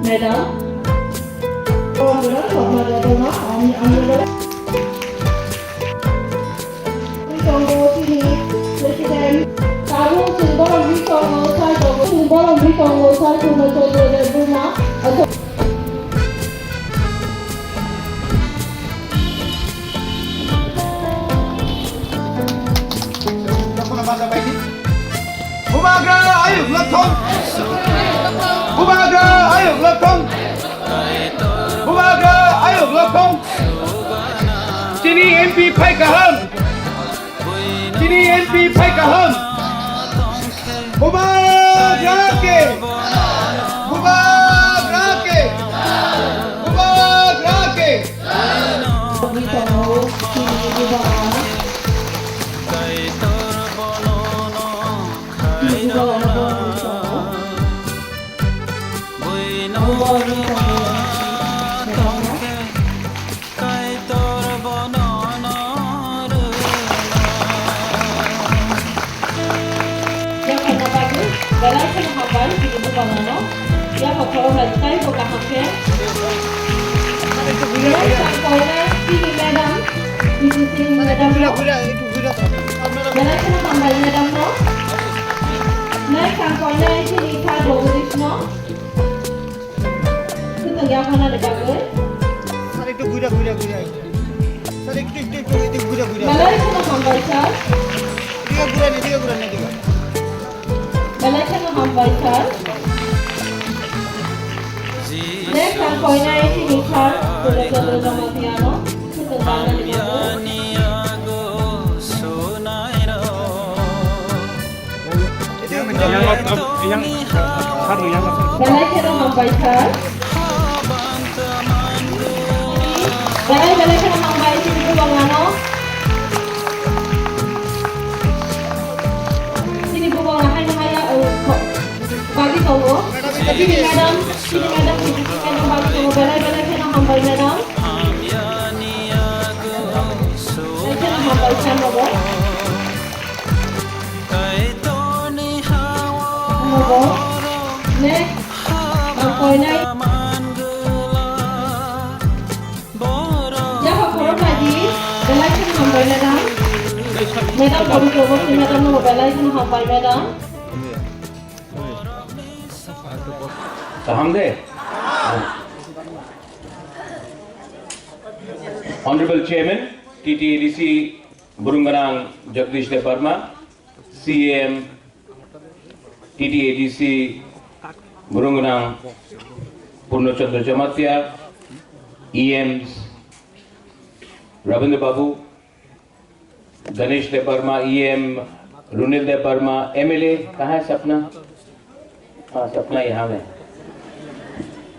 Madam Bubaga, ayo lekong. Bubaga, ayo lekong. Bubaga, ayo lekong. Sini MP Pai Kaham. Sini MP Pai Kaham. Bubaga ke. Bubaga ke. Bubaga ke. Balai kena hambai di ibu bangano, dia kalau lantai buka hampe. Balai sampai sini madam, itu sini madam. Balai kena hambai madam no. Naik sampai sini thai bogus no. Itu yang mana dekat ke? Sar itu gura. Sar itu gura. Balai kena hambai sar. Dia gura nih. Balai kena hambai sar. Naik sampai sini sar, sudah mati ano. Itu mana dekat ke? yang haru yang Balai kena hambai sar. Balai kena hambai sini ibu bangano. Sini ibu bangano hai bagi kamu. Sini madam bagi kamu. Balai kena hambai madam. Balai kena hambai sar no. Next, sampai naik. Jangan korang lagi. Balai kena hambai madam. Madam baru coba si madam no balai kena hambai madam. Saham deh. Honorable Chairman, TTADC Burunganang Jagdish Deparma, CM TTADC Burunganang Purnochandra Jamatia, EMs Ravindra Babu, Ganesh Deparma, EM Runil Deparma, MLA कहाँ है सपना? हाँ सपना यहाँ में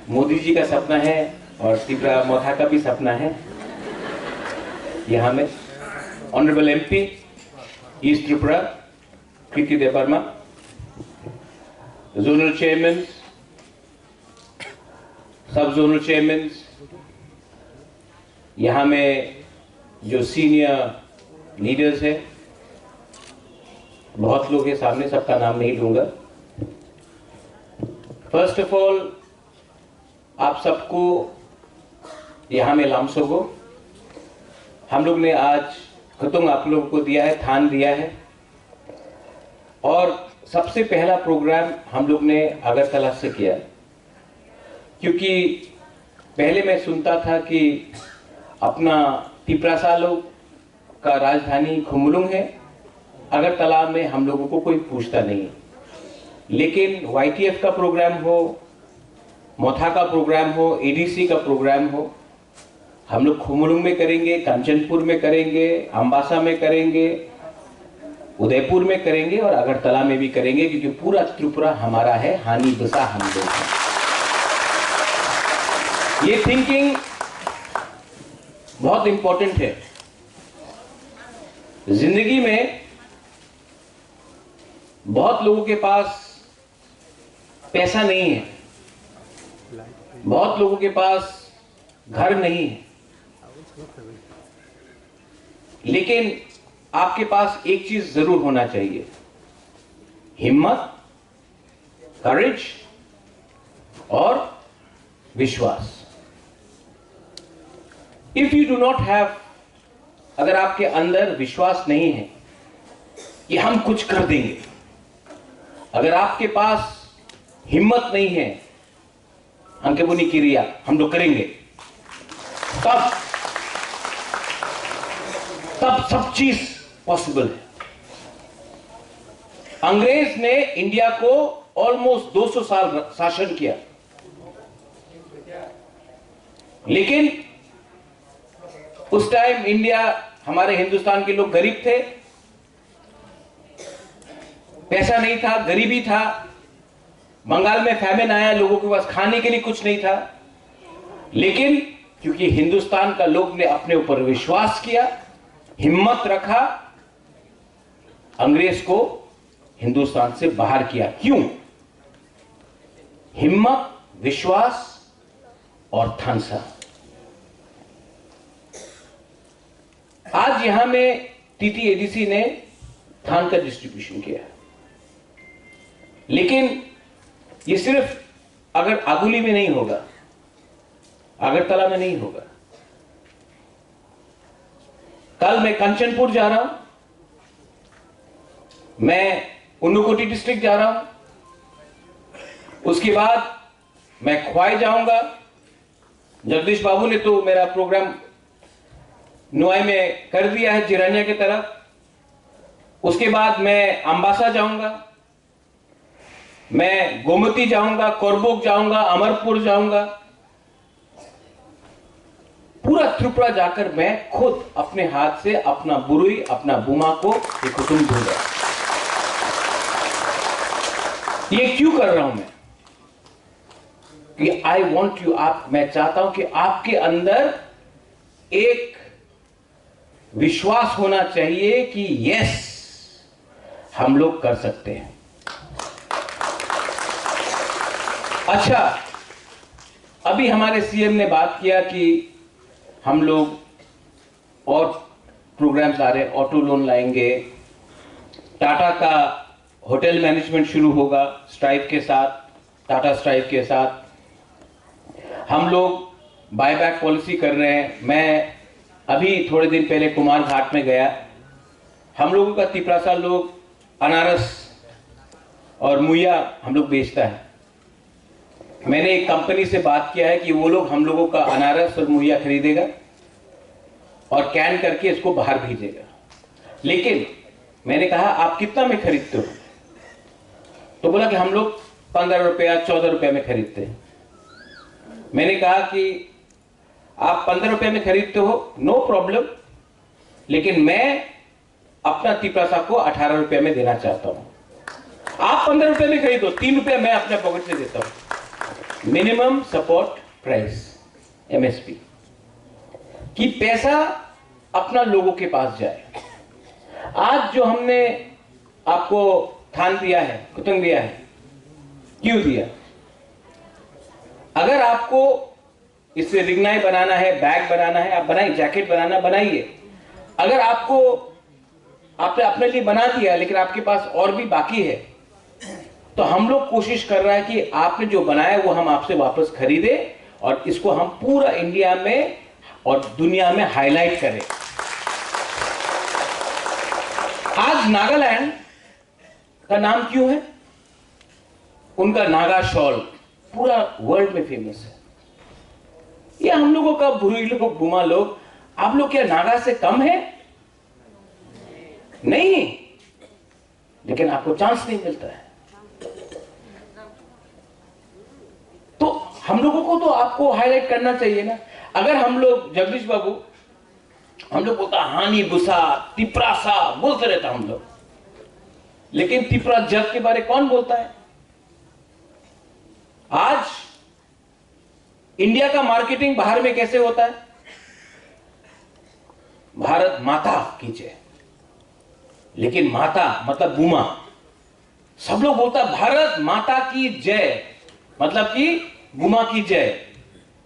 मोदी जी का सपना है और त्रिपुरा मोथा का भी सपना है यहाँ में ऑनरेबल एमपी ईस्ट त्रिपुरा कृति देवर्मा जोनल चेयरमैन सब जोनल चेयरमैन यहाँ में जो सीनियर लीडर्स हैं बहुत लोग हैं सामने सबका नाम नहीं लूंगा फर्स्ट ऑफ ऑल आप सबको यहाँ में लामसोगो हम लोग ने आज खतुंग आप लोगों को दिया है थान दिया है और सबसे पहला प्रोग्राम हम लोग ने अगरतला से किया क्योंकि पहले मैं सुनता था कि अपना तिपरासा लोग का राजधानी खुमलुंग है अगरतला में हम लोगों को कोई पूछता नहीं लेकिन YTF का प्रोग्राम हो मोथा का प्रोग्राम हो ADC का प्रोग्राम हो हम लोग खुमलुंग में करेंगे कंचनपुर में करेंगे अंबासा में करेंगे उदयपुर में करेंगे और अगरतला में भी करेंगे क्योंकि पूरा त्रिपुरा हमारा है हानि बसा हम लोग हैं ये थिंकिंग बहुत इंपॉर्टेंट है जिंदगी में बहुत लोगों के पास पैसा नहीं है बहुत लोगों के पास घर नहीं है लेकिन आपके पास एक चीज जरूर होना चाहिए हिम्मत करेज और विश्वास। If you do not have, अगर आपके अंदर विश्वास नहीं है कि हम कुछ कर देंगे, अगर आपके पास हिम्मत नहीं है हमके बुनी क्रिया हम लोग करेंगे, तब सब चीज पॉसिबल है। अंग्रेज ने इंडिया को ऑलमोस्ट 200 साल शासन किया, लेकिन उस टाइम इंडिया, हमारे हिंदुस्तान के लोग गरीब थे, पैसा नहीं था, गरीबी था। बंगाल में फैमिन आया, लोगों के पास खाने के लिए कुछ नहीं था, लेकिन क्योंकि हिंदुस्तान का लोग ने अपने ऊपर विश्वास किया, हिम्मत रखा, अंग्रेज को हिंदुस्तान से बाहर किया। क्यों? हिम्मत, विश्वास और थानसा। आज यहां में टीटीएडीसी ने थान का डिस्ट्रीब्यूशन किया, लेकिन ये सिर्फ अगर आगुली में नहीं होगा, अगरतला में नहीं होगा। कल मैं कंचनपुर जा रहा हूं, मैं उन्नकोटी डिस्ट्रिक्ट जा रहा हूं, उसके बाद मैं ख्वाई जाऊंगा। जगदीश बाबू ने तो मेरा प्रोग्राम नुआई में कर दिया है, जिरानिया की तरफ। उसके बाद मैं अंबासा जाऊंगा, मैं गोमती जाऊंगा, कोरबोक जाऊंगा, अमरपुर जाऊंगा, पूरा त्रिपुरा जाकर मैं खुद अपने हाथ से अपना बुरुई, अपना बुमा को एक कुटुंब दूंगा। ये क्यों कर रहा हूं मैं? कि आई वॉन्ट यू, मैं चाहता हूं कि आपके अंदर एक विश्वास होना चाहिए कि यस, हम लोग कर सकते हैं। अच्छा, अभी हमारे सीएम ने बात किया कि हम लोग और प्रोग्राम्स आ रहे हैं, ऑटो लोन लाएंगे, टाटा का होटल मैनेजमेंट शुरू होगा स्ट्राइप के साथ, टाटा स्ट्राइप के साथ। हम लोग बायबैक पॉलिसी कर रहे हैं। मैं अभी थोड़े दिन पहले कुमार घाट में गया, हम लोगों का तिपरासा लोग अनारस और मुइया हम लोग बेचता है। मैंने एक कंपनी से बात किया है कि वो लोग हम लोगों का अनारस और मुइया खरीदेगा और कैन करके इसको बाहर भेजेगा। लेकिन मैंने कहा आप कितना में खरीदते हो? तो बोला कि हम लोग 15 रुपया 14 रुपया में खरीदते हैं। मैंने कहा कि आप 15 रुपये में खरीदते हो, नो प्रॉब्लम, लेकिन मैं अपना तिपरासा को 18 रुपये में देना चाहता हूं। आप 15 रुपये में खरीदो, 3 रुपये मैं अपने पॉकेट से देता हूं। मिनिमम सपोर्ट प्राइस, एमएसपी, कि पैसा अपना लोगों के पास जाए। आज जो हमने आपको थान दिया है, कुतंग दिया है, क्यों दिया? अगर आपको इससे रिग्नाई बनाना है, बैग बनाना है, आप बनाइए, जैकेट बनाना बनाइए। अगर आपको आपने अपने लिए बना दिया लेकिन आपके पास और भी बाकी है, तो हम लोग कोशिश कर रहा है कि आपने जो बनाया वो हम आपसे वापस खरीदे और इसको हम पूरा इंडिया में और दुनिया में हाईलाइट करें। आज नागालैंड का नाम क्यों है? उनका नागा शॉल पूरा वर्ल्ड में फेमस है। ये हम लोगों का बुरुई लोग, बुमा लोग, आप लोग क्या नागा से कम है? नहीं, लेकिन आपको चांस नहीं मिलता है। तो हम लोगों को तो आपको हाईलाइट करना चाहिए ना। अगर हम लोग, जगदीश बाबू हम लोग बोलता हानि बुसा तिपरासा बोलते रहता हम लोग, लेकिन तिपरा जग के बारे कौन बोलता है? आज इंडिया का मार्केटिंग बाहर में कैसे होता है? भारत माता की जय, लेकिन माता मतलब बुमा, सब लोग बोलता भारत माता की जय मतलब कि बुमा की जय,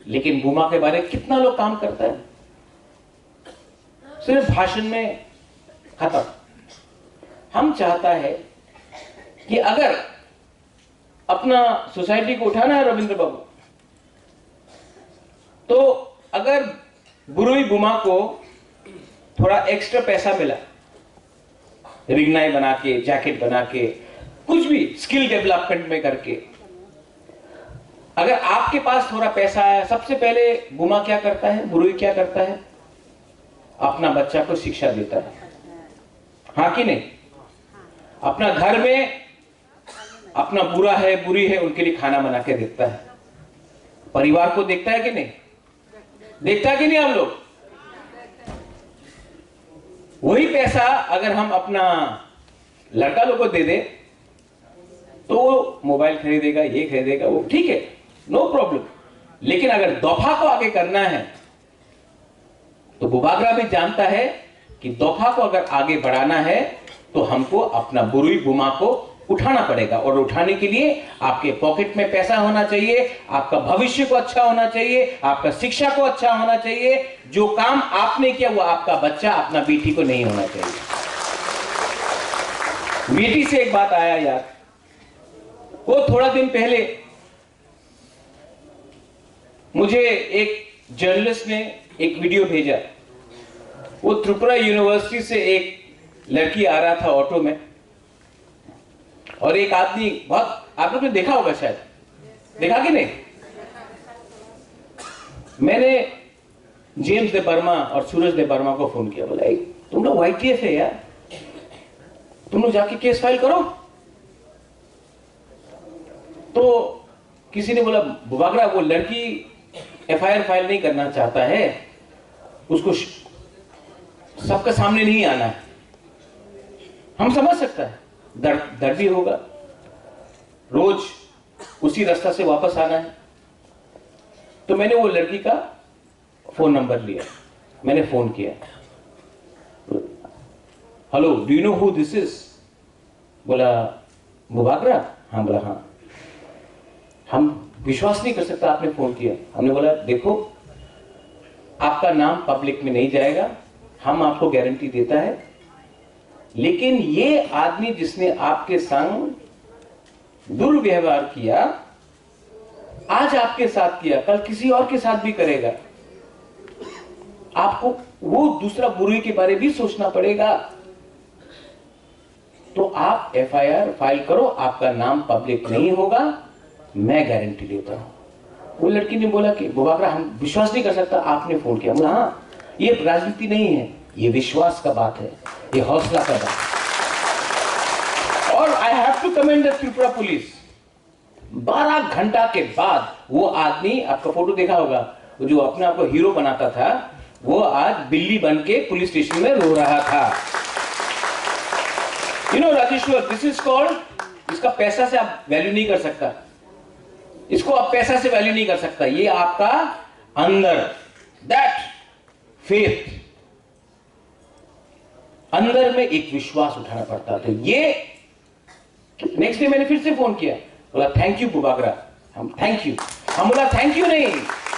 लेकिन बुमा के बारे में कितना लोग काम करता है? सिर्फ भाषण में खत्म। हम चाहता है कि अगर अपना सोसाइटी को उठाना है रविंद्र बाबू, तो अगर बुरुई बुमा को थोड़ा एक्स्ट्रा पैसा मिला, रिंगनाई बना के, जैकेट बना के, कुछ भी स्किल डेवलपमेंट में करके, अगर आपके पास थोड़ा पैसा है, सबसे पहले बुमा क्या करता है, बुरुई क्या करता है, अपना बच्चा को शिक्षा देता है, हाँ कि नहीं? अपना घर में अपना बुरा है बुरी है उनके लिए खाना बना के देखता है, परिवार को देखता है कि नहीं? देखता है कि नहीं हम लोग? वही पैसा अगर हम अपना लड़का लोग को दे दे तो वो मोबाइल खरीदेगा, ये खरीदेगा, वो ठीक है, नो प्रॉब्लम। लेकिन अगर दफा को आगे करना है तो बुबागरा भी जानता है कि दफा को अगर आगे बढ़ाना है तो हमको अपना बुरुई बुमा को उठाना पड़ेगा, और उठाने के लिए आपके पॉकेट में पैसा होना चाहिए, आपका भविष्य को अच्छा होना चाहिए, आपका शिक्षा को अच्छा होना चाहिए। जो काम आपने किया वो आपका बच्चा, अपना बेटी को नहीं होना चाहिए। बेटी से एक बात आया यार, वो थोड़ा दिन पहले मुझे एक जर्नलिस्ट ने एक वीडियो भेजा। वो त्रिपुरा यूनिवर्सिटी से एक लड़की आ रहा था ऑटो में, और एक आदमी, बहुत आप लोग ने देखा होगा शायद, देखा कि नहीं? मैंने जेम्स दे बर्मा और सूरज दे बर्मा को फोन किया, बोला तुम लोग YTF है यार, तुम लोग जाके केस फाइल करो। तो किसी ने बोला बुबागरा वो लड़की FIR फाइल नहीं करना चाहता है, उसको सबके सामने नहीं आना है। हम समझ सकता है, दर्द भी होगा, रोज उसी रास्ता से वापस आना है। तो मैंने वो लड़की का फोन नंबर लिया, मैंने फोन किया, hello do you know who this is? बोला बुबागरा? हाँ। बोला हाँ। हम विश्वास नहीं कर सकता आपने फोन किया। हमने बोला देखो, आपका नाम पब्लिक में नहीं जाएगा, हम आपको गारंटी देता है, लेकिन ये आदमी जिसने आपके संग दुर्व्यवहार किया, आज आपके साथ किया, कल किसी और के साथ भी करेगा, आपको वो दूसरा बुरी के बारे भी सोचना पड़ेगा। तो आप FIR फाइल करो, आपका नाम पब्लिक नहीं होगा, मैं गारंटी देता हूं। वो लड़की ने बोला कि बुबागरा हम विश्वास नहीं कर सकता, आपने फोन किया। बोला हाँ, ये राजनीति नहीं है, ये विश्वास का बात है, ये हौसला का बात है। और I have to commend the Tripura police, 12 घंटा के बाद वो आदमी, आपका फोटो देखा होगा, वो जो अपने आप को हीरो बनाता था, वो आज बिल्ली बन के पुलिस स्टेशन में रो रहा था। You know Rajeshwar, this is called, इसका पैसा से आप वैल्यू नहीं कर सकता, इसको आप पैसा से वैल्यू नहीं कर सकता, ये आपका अंदर दैट फेथ, अंदर में एक विश्वास उठाना पड़ता। तो ये नेक्स्ट डे मैंने फिर से फोन किया, बोला थैंक यू बुबागरा, हम थैंक यू। हम बोला थैंक यू नहीं,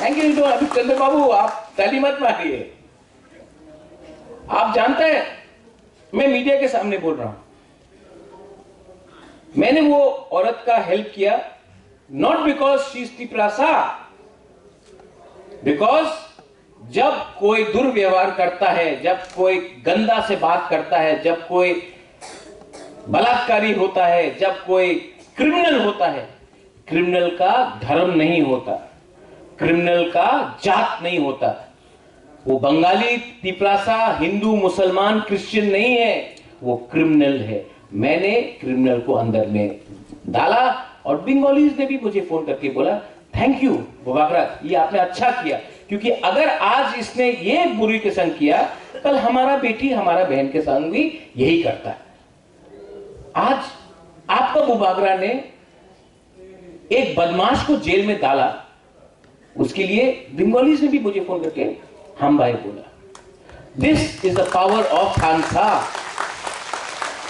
थैंक यू तो अभी चंद्र बाबू आप ताली मत मारिए, आप जानते हैं मैं मीडिया के सामने बोल रहा हूं, मैंने वो औरत का हेल्प किया not because she is Tiprasa, because जब कोई दुर्व्यवहार करता है, जब कोई गंदा से बात करता है, जब कोई बलात्कारी होता है, जब कोई क्रिमिनल होता है, क्रिमिनल का धर्म नहीं होता, क्रिमिनल का जात नहीं होता, वो बंगाली, तिपरासा, हिंदू, मुसलमान, क्रिश्चियन नहीं है, वो क्रिमिनल है। मैंने क्रिमिनल को अंदर में डाला, और बंगालीज ने भी मुझे फोन करके बोला थैंक यू बुबागरा, ये आपने अच्छा किया, क्योंकि अगर आज इसने ये बुरी के संग किया, कल हमारा बेटी, हमारा बहन के संग भी यही करता है। आज आपका बुबागरा ने एक बदमाश को जेल में डाला, उसके लिए बंगालीज ने भी मुझे फोन करके हम भाई बोला। This is the power of खानसा।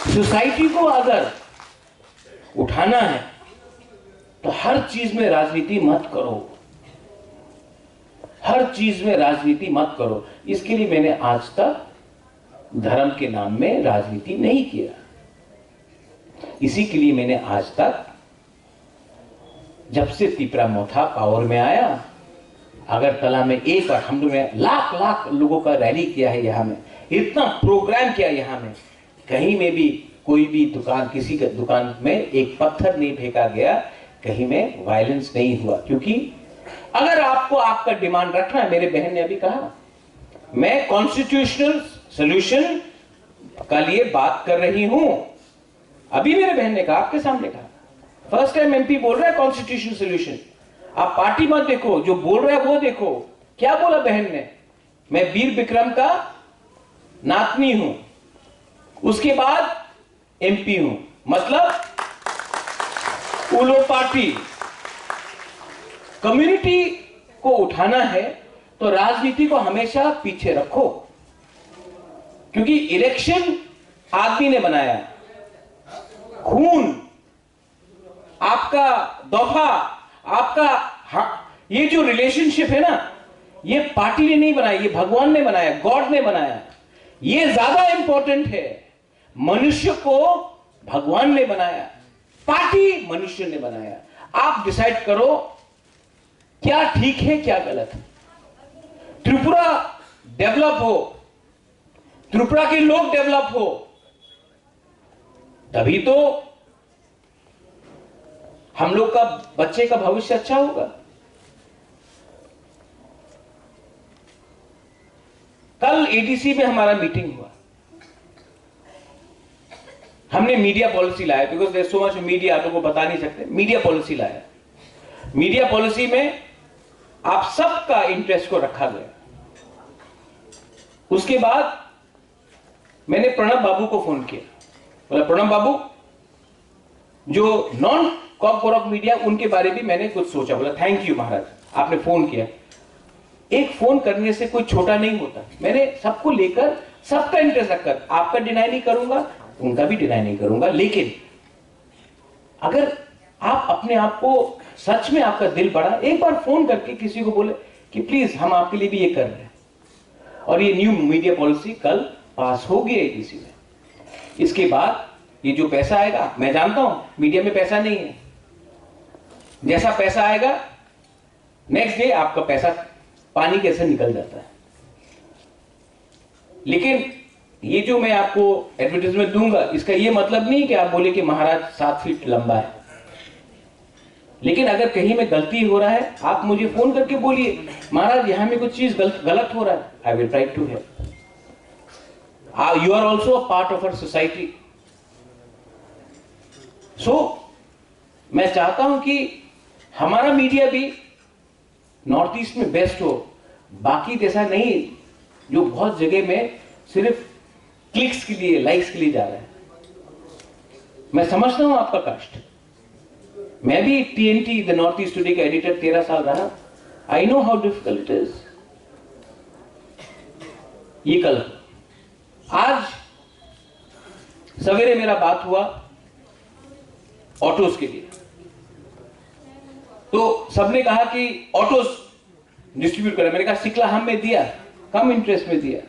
सोसाइटी को अगर उठाना है तो हर चीज में राजनीति मत करो, हर चीज में राजनीति मत करो। इसके लिए मैंने आज तक धर्म के नाम में राजनीति नहीं किया, इसी के लिए मैंने आज तक जब से तिपरा मोथा पावर में आया, अगरतला में एक बार हम लोग ने लाख लाख लोगों का रैली किया है, यहाँ में इतना प्रोग्राम किया, यहाँ में कहीं में भी कोई भी दुकान, किसी का दुकान में एक पत्थर नहीं फेंका गया, कहीं में वायलेंस नहीं हुआ। क्योंकि अगर आपको आपका डिमांड रखना है, मेरे बहन ने अभी कहा, मैं कॉन्स्टिट्यूशनल सोल्यूशन का लिए बात कर रही हूं। अभी मेरे बहन ने कहा, आपके सामने कहा, फर्स्ट टाइम एमपी बोल रहा है कॉन्स्टिट्यूशनल सोल्यूशन। आप पार्टी मत देखो, जो बोल रहा है वो देखो। क्या बोला बहन ने? मैं वीर विक्रम का नातनी हूं, उसके बाद एमपी हूं, मतलब उलो पार्टी। कम्युनिटी को उठाना है तो राजनीति को हमेशा पीछे रखो, क्योंकि इलेक्शन आदमी ने बनाया, खून आपका, दफा आपका, ये जो रिलेशनशिप है ना, ये पार्टी ने नहीं बनाया, ये भगवान ने बनाया, गॉड ने बनाया। ये ज्यादा इंपॉर्टेंट है। मनुष्य को भगवान ने बनाया, पार्टी मनुष्य ने बनाया। आप डिसाइड करो क्या ठीक है क्या गलत है। त्रिपुरा डेवलप हो, त्रिपुरा के लोग डेवलप हो, तभी तो हम लोग का बच्चे का भविष्य अच्छा होगा। कल एडीसी में हमारा मीटिंग हुआ, हमने मीडिया पॉलिसी लाया, because there so much media, आप लोगों को बता नहीं सकते। मीडिया पॉलिसी लाया, मीडिया पॉलिसी में आप सबका इंटरेस्ट को रखा गया। उसके बाद मैंने प्रणब बाबू को फोन किया, बोला प्रणब बाबू, जो नॉन कॉर्पोरेट मीडिया, उनके बारे में मैंने कुछ सोचा। बोला थैंक यू महाराज, आपने फोन किया। एक फोन करने से कोई छोटा नहीं होता। मैंने सबको लेकर, सबका इंटरेस्ट रखकर, आपका डिनाई नहीं करूंगा, उनका भी डिनाई नहीं करूंगा, लेकिन अगर आप अपने आप को सच में आपका दिल बड़ा, एक बार फोन करके किसी को बोले कि प्लीज हम आपके लिए भी ये कर रहे हैं। और ये न्यू मीडिया पॉलिसी कल पास हो गई है किसी में। इसके बाद ये जो पैसा आएगा, मैं जानता हूं मीडिया में पैसा नहीं है, जैसा पैसा आएगा नेक्स्ट डे आपका पैसा पानी कैसे निकल जाता है। लेकिन ये जो मैं आपको एडवर्टाइजमेंट दूंगा, इसका ये मतलब नहीं कि आप बोले कि महाराज 7 फीट लंबा है। लेकिन अगर कहीं में गलती हो रहा है, आप मुझे फोन करके बोलिए महाराज यहां में कुछ चीज गलत हो रहा है, I will try to help. You are also a part of our society. So मैं चाहता हूं कि हमारा मीडिया भी नॉर्थ ईस्ट में बेस्ट हो, बाकी जैसा नहीं जो बहुत जगह में सिर्फ क्लिक्स के लिए, लाइक्स के लिए जा रहा है। मैं समझता हूं आपका कष्ट। मैं भी TNT the north east today का एडिटर 13 साल रहा। I know how difficult it is. ये कल, आज सवेरे मेरा बात हुआ ऑटोस के लिए, तो सबने कहा कि ऑटोस डिस्ट्रीब्यूट करें। मैंने कहा सिकला हम में दिया, कम इंटरेस्ट में दिया,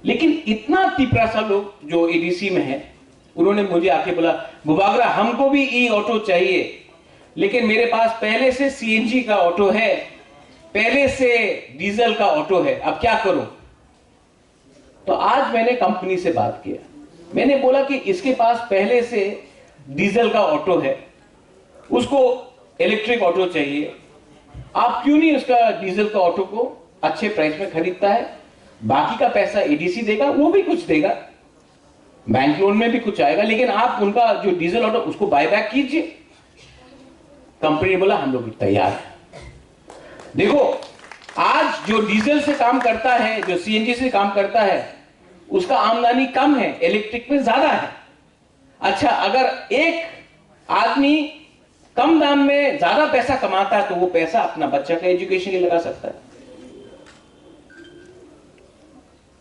लेकिन इतना तिपरा सा लोग जो एडीसी में है, उन्होंने मुझे आके बोला बुबागरा हमको भी ई ऑटो चाहिए, लेकिन मेरे पास पहले से सीएनजी का ऑटो है, पहले से डीजल का ऑटो है, अब क्या करूं। तो आज मैंने कंपनी से बात किया, मैंने बोला कि इसके पास पहले से डीजल का ऑटो है, उसको इलेक्ट्रिक ऑटो चाहिए, आप क्यों नहीं उसका डीजल का ऑटो को अच्छे प्राइस में खरीदता है, बाकी का पैसा एडीसी देगा, वो भी कुछ देगा, बैंक लोन में भी कुछ आएगा, लेकिन आप उनका जो डीजल ऑटो उसको बायबैक कीजिए। कंपनी ने बोला हम लोग भी तैयार हैं। देखो आज जो डीजल से काम करता है, जो सीएनजी से काम करता है, उसका आमदनी कम है, इलेक्ट्रिक में ज्यादा है। अच्छा, अगर एक आदमी कम दाम में ज्यादा पैसा कमाता है तो वो पैसा अपना बच्चा का एजुकेशन ही लगा सकता है।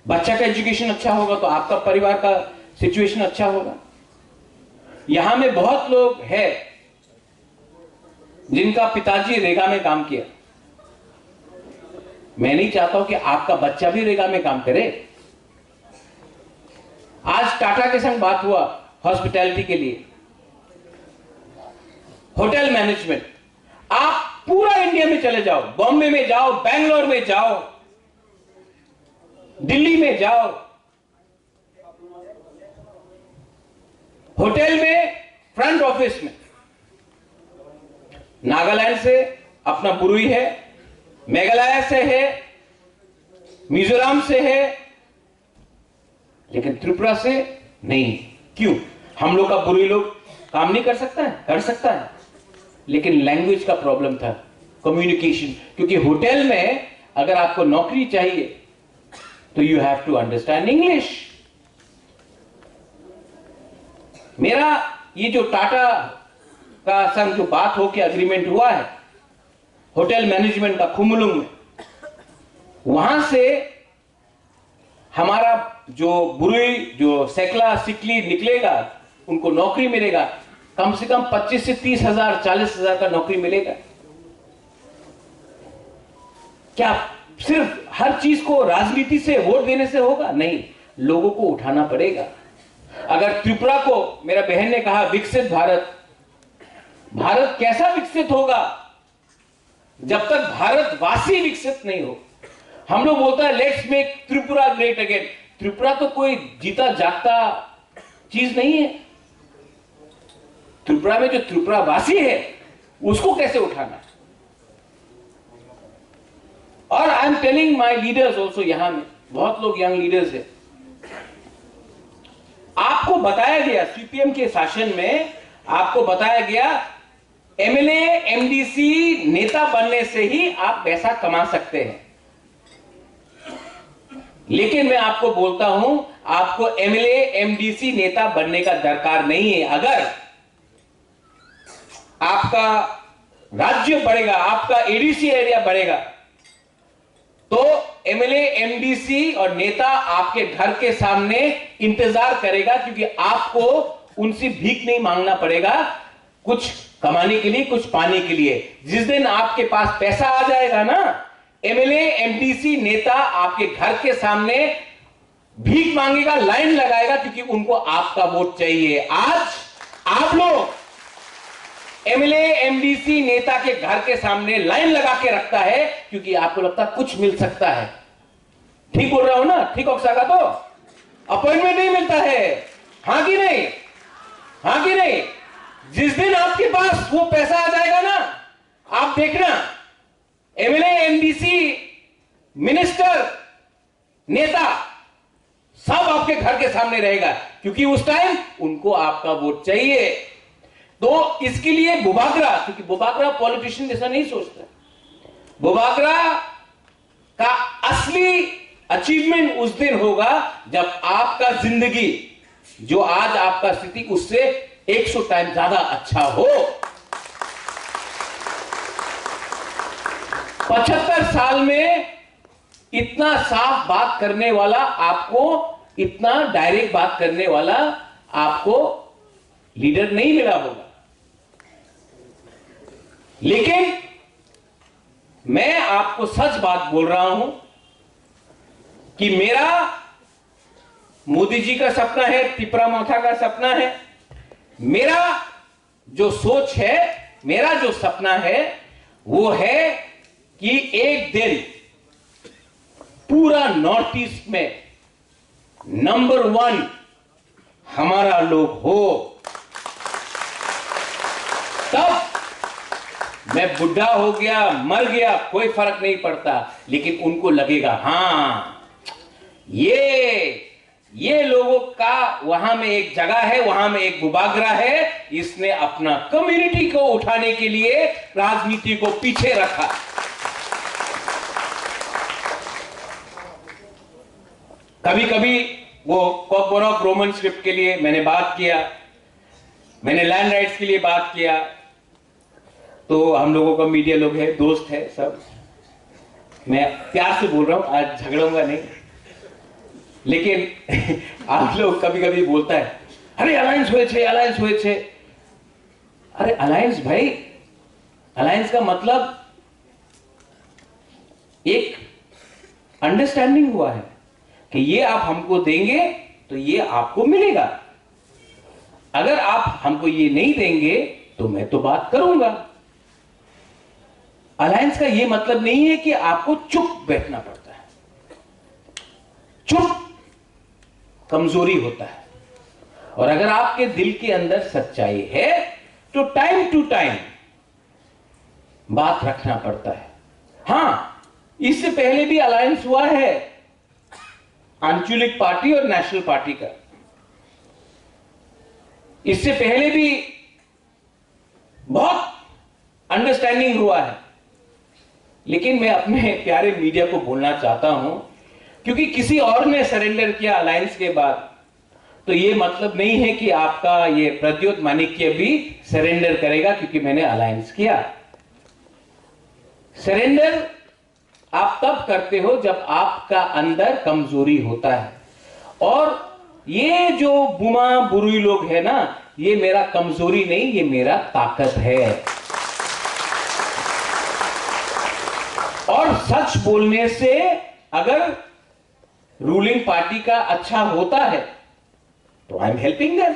बच्चा का एजुकेशन अच्छा होगा तो आपका परिवार का सिचुएशन अच्छा होगा। यहां में बहुत लोग हैं जिनका पिताजी रेगा में काम किया। मैं नहीं चाहता हूं कि आपका बच्चा भी रेगा में काम करे। आज टाटा के संग बात हुआ हॉस्पिटैलिटी के लिए, होटल मैनेजमेंट। आप पूरा इंडिया में चले जाओ, बॉम्बे में जाओ, बेंगलोर में जाओ, दिल्ली में जाओ, होटल में, फ्रंट ऑफिस में, नागालैंड से अपना बुरुई है, मेघालय से है, मिजोरम से है, लेकिन त्रिपुरा से नहीं। क्यों? हम लोग का बुरुई लोग काम नहीं कर सकता है? कर सकता है, लेकिन लैंग्वेज का प्रॉब्लम था, कम्युनिकेशन। क्योंकि होटल में अगर आपको नौकरी चाहिए तो you have to understand English. मेरा ये जो टाटा का संग जो बात हो के एग्रीमेंट हुआ है होटल मैनेजमेंट का खुमलुंग में, वहां से हमारा जो बुरुई, जो सेकला सिकली निकलेगा, उनको नौकरी मिलेगा, कम से कम 25 से 30 हजार, 40 हजार का नौकरी मिलेगा। क्या सिर्फ हर चीज को राजनीति से, वोट देने से होगा? नहीं, लोगों को उठाना पड़ेगा। अगर त्रिपुरा को, मेरा बहन ने कहा विकसित भारत, भारत कैसा विकसित होगा जब तक भारतवासी विकसित नहीं हो। हम लोग बोलते हैं let's make Tripura great again. Tripura तो कोई जीता जागता चीज नहीं है। त्रिपुरा में जो त्रिपुरावासी है उसको कैसे उठाना है? और I am telling my leaders also, यहां में बहुत लोग यंग लीडर्स है, आपको बताया गया सीपीएम के शासन में, आपको बताया गया एमएलए एमडीसी नेता बनने से ही आप पैसा कमा सकते हैं। लेकिन मैं आपको बोलता हूं, आपको एमएलए एमडीसी नेता बनने का दरकार नहीं है। अगर आपका राज्य बढ़ेगा, आपका एडीसी एरिया बढ़ेगा, तो एमएलए एमडीसी और नेता आपके घर के सामने इंतजार करेगा, क्योंकि आपको उनसे भीख नहीं मांगना पड़ेगा कुछ कमाने के लिए, कुछ पाने के लिए। जिस दिन आपके पास पैसा आ जाएगा ना, एमएलए एमडीसी नेता आपके घर के सामने भीख मांगेगा, लाइन लगाएगा, क्योंकि उनको आपका वोट चाहिए। आज आप लोग एमएलए एमडीसी नेता के घर के सामने लाइन लगा के रखता है, क्योंकि आपको लगता है कुछ मिल सकता है। ठीक बोल रहा हूं ना? ठीक ऑक्सा तो अपॉइंटमेंट नहीं मिलता है, हां कि नहीं? हां कि नहीं? जिस दिन आपके पास वो पैसा आ जाएगा ना, आप देखना एमएलए एमडीसी मिनिस्टर नेता सब आपके घर के सामने रहेगा, क्योंकि उस टाइम उनको आपका वोट चाहिए। तो इसके लिए बुबागरा, क्योंकि बुबागरा पॉलिटिशियन जैसा नहीं सोचता, बुबागरा का असली अचीवमेंट उस दिन होगा जब आपका जिंदगी, जो आज आपका स्थिति, उससे 100 टाइम ज्यादा अच्छा हो। 75 साल में इतना साफ बात करने वाला आपको, इतना डायरेक्ट बात करने वाला आपको लीडर नहीं मिला होगा। लेकिन मैं आपको सच बात बोल रहा हूं कि मेरा मोदी जी का सपना है, तिपरा मोथा का सपना है, मेरा जो सोच है, मेरा जो सपना है, वो है कि एक दिन पूरा नॉर्थ ईस्ट में नंबर 1 हमारा लोग हो। तब मैं बुढ़ा हो गया, मर गया, कोई फर्क नहीं पड़ता, लेकिन उनको लगेगा हां ये लोगों का वहां में एक जगह है, वहां में एक बुबागरा है, इसने अपना कम्युनिटी को उठाने के लिए राजनीति को पीछे रखा। कभी कभी वो कॉकबोरॉक रोमन स्क्रिप्ट के लिए मैंने बात किया, मैंने लैंड राइट्स के लिए बात किया, तो हम लोगों का मीडिया लोग है, दोस्त है सब, मैं प्यार से बोल रहा हूं, आज झगड़ूंगा नहीं। लेकिन आप लोग कभी कभी बोलता है अरे अलायंस हुए छे। अरे अलायंस भाई, अलायंस का मतलब एक अंडरस्टैंडिंग हुआ है कि ये आप हमको देंगे तो ये आपको मिलेगा, अगर आप हमको ये नहीं देंगे तो मैं तो बात करूंगा। अलायंस का यह मतलब नहीं है कि आपको चुप बैठना पड़ता है। चुप कमजोरी होता है, और अगर आपके दिल के अंदर सच्चाई है तो टाइम टू टाइम बात रखना पड़ता है। हां, इससे पहले भी अलायंस हुआ है आंचलिक पार्टी और नेशनल पार्टी का। इससे पहले भी बहुत अंडरस्टैंडिंग हुआ है। लेकिन मैं अपने प्यारे मीडिया को बोलना चाहता हूं, क्योंकि किसी और ने सरेंडर किया अलायंस के बाद, तो यह मतलब नहीं है कि आपका ये प्रद्योत माणिक्य भी सरेंडर करेगा क्योंकि मैंने अलायंस किया। सरेंडर आप तब करते हो जब आपका अंदर कमजोरी होता है, और ये जो बुमा बुरुई लोग है ना, ये मेरा कमजोरी नहीं, ये मेरा ताकत है। और सच बोलने से अगर रूलिंग पार्टी का अच्छा होता है तो आई एम हेल्पिंग देम।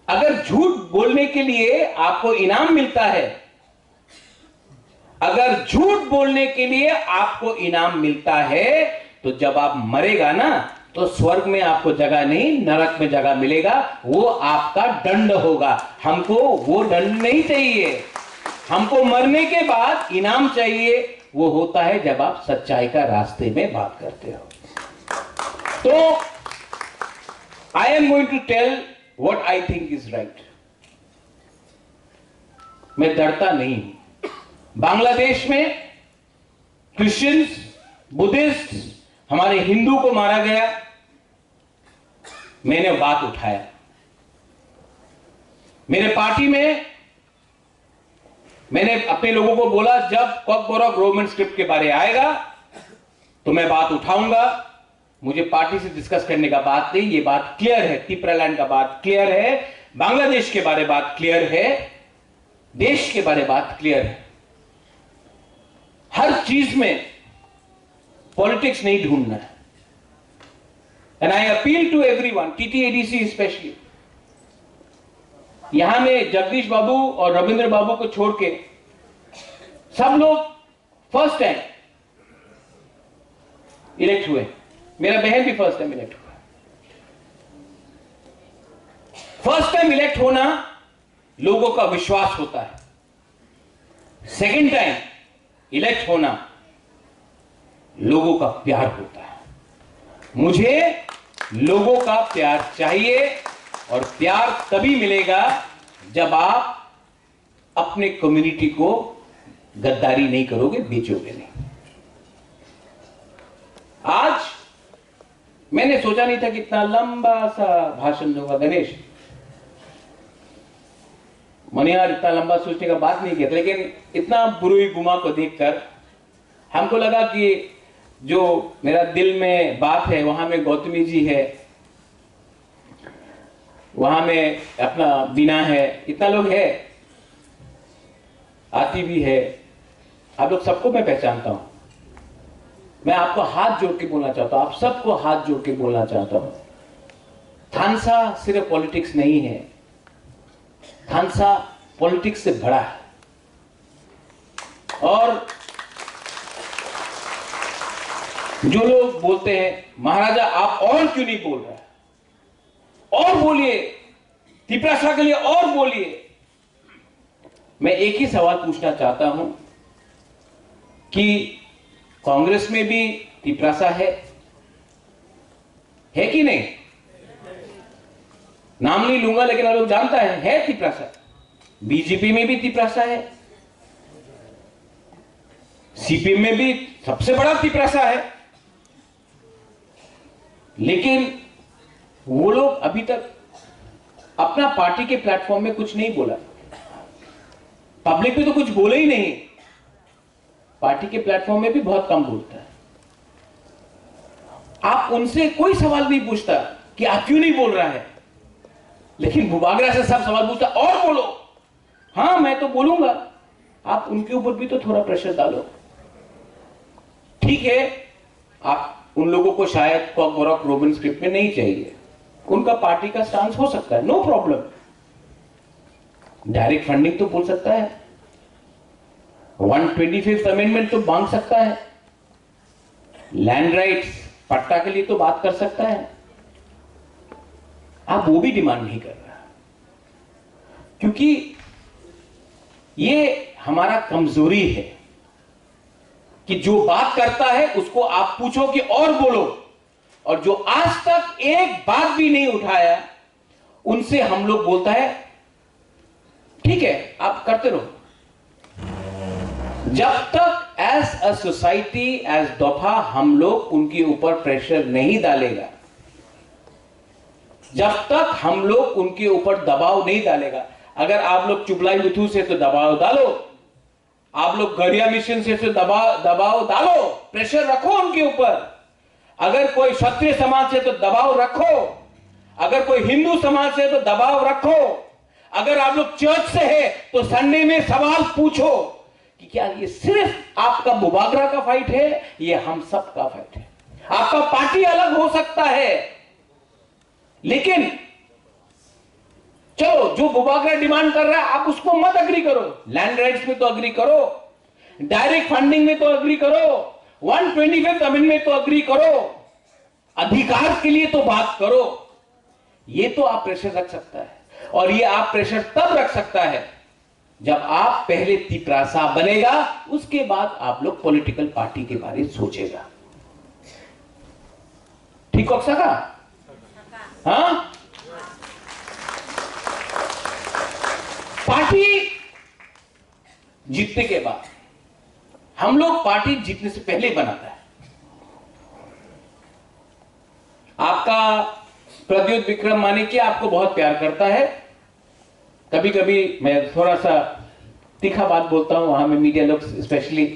अगर झूठ बोलने के लिए आपको इनाम मिलता है, अगर झूठ बोलने के लिए आपको इनाम मिलता है, तो जब आप मरेगा ना, तो स्वर्ग में आपको जगह नहीं, नरक में जगह मिलेगा। वो आपका दंड होगा। हमको वो दंड नहीं चाहिए। हमको मरने के बाद इनाम चाहिए। वो होता है जब आप सच्चाई का रास्ते में बात करते हो। तो I am going to tell what I think is right. मैं डरता नहीं हूं। बांग्लादेश में क्रिश्चियंस, बुद्धिस्ट, हमारे हिंदू को मारा गया, मैंने बात उठाया। मेरे पार्टी में मैंने अपने लोगों को बोला, जब कॉकबोरॉक रोमन स्क्रिप्ट के बारे आएगा तो मैं बात उठाऊंगा। मुझे पार्टी से डिस्कस करने का बात नहीं, ये बात क्लियर है। तिपरालैंड का बात क्लियर है, बांग्लादेश के बारे बात क्लियर है, देश के बारे बात क्लियर है। हर चीज में पॉलिटिक्स नहीं ढूंढना है। And I appeal to everyone, TTADC specially, यहां में जगदीश बाबू और रविंद्र बाबू को छोड़ के सब लोग फर्स्ट टाइम इलेक्ट हुए। मेरा बहन भी फर्स्ट टाइम इलेक्ट हुआ। फर्स्ट टाइम इलेक्ट होना लोगों का विश्वास होता है। सेकंड टाइम इलेक्ट होना लोगों का प्यार होता है। मुझे लोगों का प्यार चाहिए, और प्यार तभी मिलेगा जब आप अपने कम्युनिटी को गद्दारी नहीं करोगे, बेचोगे नहीं। आज मैंने सोचा नहीं था कि इतना लंबा सा भाषण दूंगा। गणेश, मैंने यार इतना लंबा सोचने का बात नहीं किया था, लेकिन इतना बुरुई गुमा को देखकर हमको लगा कि जो मेरा दिल में बात है, वहां में गौतमी जी है, वहां में अपना बीना है, इतना लोग है, आती भी है, आप लोग सबको मैं पहचानता हूं। मैं आपको हाथ जोड़ के बोलना चाहता हूं, आप सबको हाथ जोड़ के बोलना चाहता हूं। थानसा सिर्फ पॉलिटिक्स नहीं है, थानसा पॉलिटिक्स से बड़ा है। और जो लोग बोलते हैं महाराजा आप और क्यों नहीं बोल रहे, और बोलिए, तिपरासा के लिए और बोलिए, मैं एक ही सवाल पूछना चाहता हूं कि कांग्रेस में भी तिपरासा है कि नहीं? नाम नहीं लूंगा, लेकिन आप लोग जानता है तिपरासा। बीजेपी में भी तिपरासा है, सीपीएम में भी सबसे बड़ा तिपरासा है। लेकिन वो लोग अभी तक अपना पार्टी के प्लेटफॉर्म में कुछ नहीं बोला, पब्लिक में तो कुछ बोले ही नहीं, पार्टी के प्लेटफॉर्म में भी बहुत कम बोलता है। आप उनसे कोई सवाल नहीं पूछता कि आप क्यों नहीं बोल रहा है, लेकिन भूभागरा से सब सवाल पूछता, और बोलो। हां, मैं तो बोलूंगा, आप उनके ऊपर भी तो थोड़ा प्रेशर डालो। ठीक है, आप उन लोगों को शायद कॉकबोरॉक रोमन स्क्रिप्ट में नहीं चाहिए, उनका पार्टी का स्टांस हो सकता है, नो प्रॉब्लम। डायरेक्ट फंडिंग तो बोल सकता है, 125th अमेंडमेंट तो मांग सकता है, लैंड राइट्स पट्टा के लिए तो बात कर सकता है, आप वो भी डिमांड नहीं कर रहा, क्योंकि ये हमारा कमजोरी है कि जो बात करता है उसको आप पूछो कि और बोलो, और जो आज तक एक बात भी नहीं उठाया उनसे हम लोग बोलता है ठीक है आप करते रहो। जब तक एज अ सोसाइटी, एज दफा हम लोग उनके ऊपर प्रेशर नहीं डालेगा, जब तक हम लोग उनके ऊपर दबाव नहीं डालेगा, अगर आप लोग चुगलाई मिथु से तो दबाव डालो, आप लोग गरिया मिशन से तो दबाव डालो, प्रेशर रखो उनके ऊपर, अगर कोई क्षत्रिय समाज से तो दबाव रखो, अगर कोई हिंदू समाज से तो दबाव रखो, अगर आप लोग चर्च से है तो संडे में सवाल पूछो कि क्या ये सिर्फ आपका बुबागरा का फाइट है, ये हम सब का फाइट है। आपका पार्टी अलग हो सकता है, लेकिन चलो जो बुबागरा डिमांड कर रहा है आप उसको मत अग्री करो, लैंड राइट्स में तो अग्री करो, डायरेक्ट फंडिंग में तो अग्री करो, 125th अमेंडमेंट तो अग्री करो, अधिकार के लिए तो बात करो। ये तो आप प्रेशर रख सकता है, और ये आप प्रेशर तब रख सकता है जब आप पहले तिपरासा बनेगा, उसके बाद आप लोग पॉलिटिकल पार्टी के बारे में सोचेगा। ठीक हो सका? हाँ, पार्टी जीतने के बाद, हम लोग पार्टी जीतने से पहले बनाता है। आपका प्रद्युत विक्रम मानिक आपको बहुत प्यार करता है, कभी कभी मैं थोड़ा सा तीखा बात बोलता हूं, वहां में मीडिया लोग स्पेशली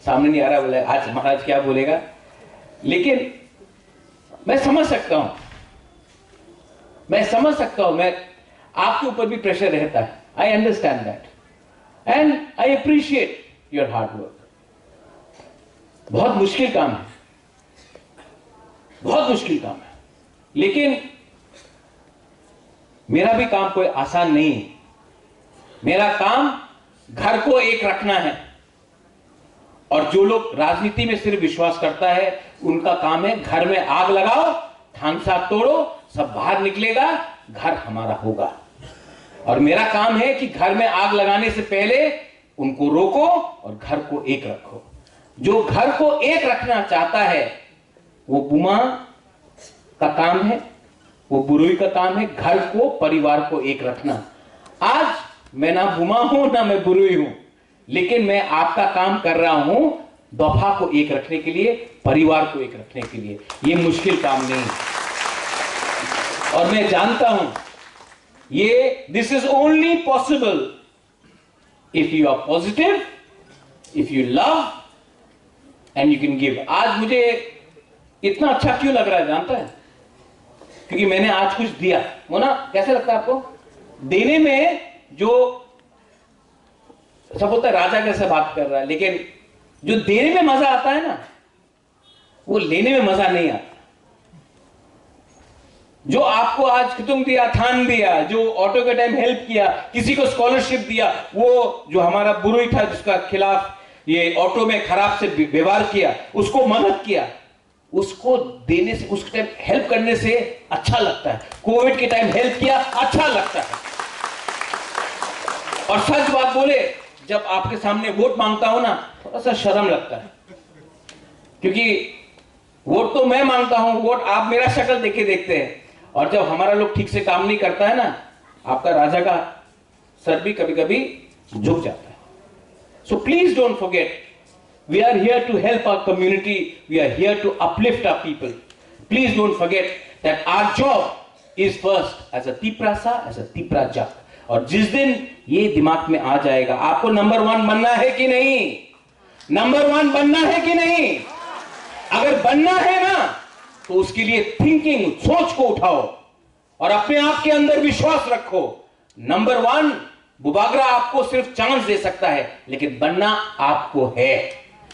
सामने नहीं आ रहा, बोले आज महाराज क्या बोलेगा, लेकिन मैं समझ सकता हूं, मैं आपके ऊपर भी प्रेशर रहता है, I understand that and I appreciate your hard work. बहुत मुश्किल काम है, बहुत मुश्किल काम है, लेकिन मेरा भी काम कोई आसान नहीं है। मेरा काम घर को एक रखना है, और जो लोग राजनीति में सिर्फ विश्वास करता है उनका काम है घर में आग लगाओ, थानसा तोड़ो, सब बाहर निकलेगा, घर हमारा होगा। और मेरा काम है कि घर में आग लगाने से पहले उनको रोको और घर को एक रखो। जो घर को एक रखना चाहता है वो बुमा का काम है, वो बुरुई का काम है, घर को, परिवार को एक रखना। आज मैं ना बुमा हूं ना मैं बुरुई हूं, लेकिन मैं आपका काम कर रहा हूं दफा को एक रखने के लिए, परिवार को एक रखने के लिए। ये मुश्किल काम नहीं है, और मैं जानता हूं ये this is only possible if you are positive, if you love and you can give. आज मुझे इतना अच्छा क्यों लग रहा है जानता है? क्योंकि मैंने आज कुछ दिया। वो ना कैसे लगता है आपको? देने में जो सब होता है राजा कैसे बात कर रहा है, लेकिन जो देने में मजा आता है ना, वो लेने में मजा नहीं आता। जो आपको आज खितुम दिया, थान दिया, जो ऑटो के टाइम हेल्प किया, किसी को स्कॉलरशिप दिया, वो जो हमारा बुरुई था जिसका खिलाफ ये ऑटो में खराब से व्यवहार किया, उसको मदद किया, उसको देने से, उसके टाइम हेल्प करने से अच्छा लगता है। कोविड के टाइम हेल्प किया, अच्छा लगता है। और सच बात बोले, जब आपके सामने वोट मांगता हूं ना, थोड़ा सा शर्म लगता है, क्योंकि वोट तो मैं मांगता हूं, वोट आप मेरा शक्ल देखे देखते हैं, और जब हमारा लोग ठीक से काम नहीं करता है ना, आपका राजा का सर भी कभी कभी झुक जाता है। So please don't forget, we are here to help our community, we are here to uplift our people. Please don't forget that our job is first as a Tiprasa, as a Tiprajak. और जिस दिन ये दिमाग में आ जाएगा, आपको number 1 बनना है कि नहीं? नंबर 1 बनना है कि नहीं? अगर बनना है ना, तो उसके लिए थिंकिंग, सोच को उठाओ और अपने आप के अंदर विश्वास रखो। नंबर 1 बुबागरा आपको सिर्फ चांस दे सकता है, लेकिन बनना आपको है,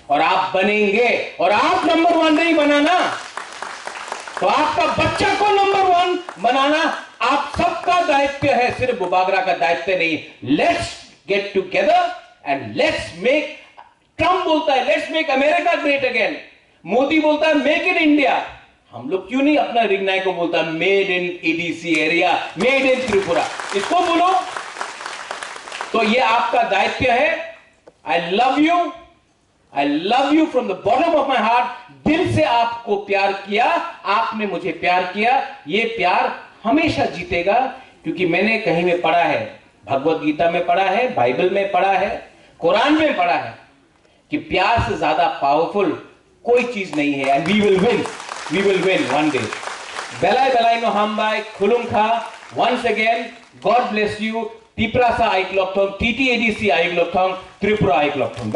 और आप बनेंगे। और आप नंबर 1 नहीं बनाना, तो आपका बच्चा को नंबर 1 बनाना आप सबका दायित्व है, सिर्फ बुबागरा का दायित्व नहीं। Let's get together and let's make Trump बोलता है let's make America great again, Modi बोलता है मेक इन इंडिया, हम लोग क्यों नहीं अपना रिग्नाई को बोलता made in ADC area, made in Tripura, इसको बोलो। तो ये आपका दायित्व है। I love you from the bottom of my heart. दिल से आपको प्यार किया, आपने मुझे प्यार किया, ये प्यार हमेशा जीतेगा। क्योंकि मैंने कहीं में पढ़ा है, भगवत गीता में पढ़ा है, बाइबल में पढ़ा है, कुरान में पढ़ा है कि प्यार से ज्यादा पावरफुल कोई चीज नहीं है। And we will win one day. बेलाई बेलाई नो हामबाई खुलुमखा। Once again God bless you. Tiprasa आइक्लॉक्थोंग, टीटीएडीसी आइक्लॉक्थोंग, त्रिपुरा आइक्लॉक्थोंग।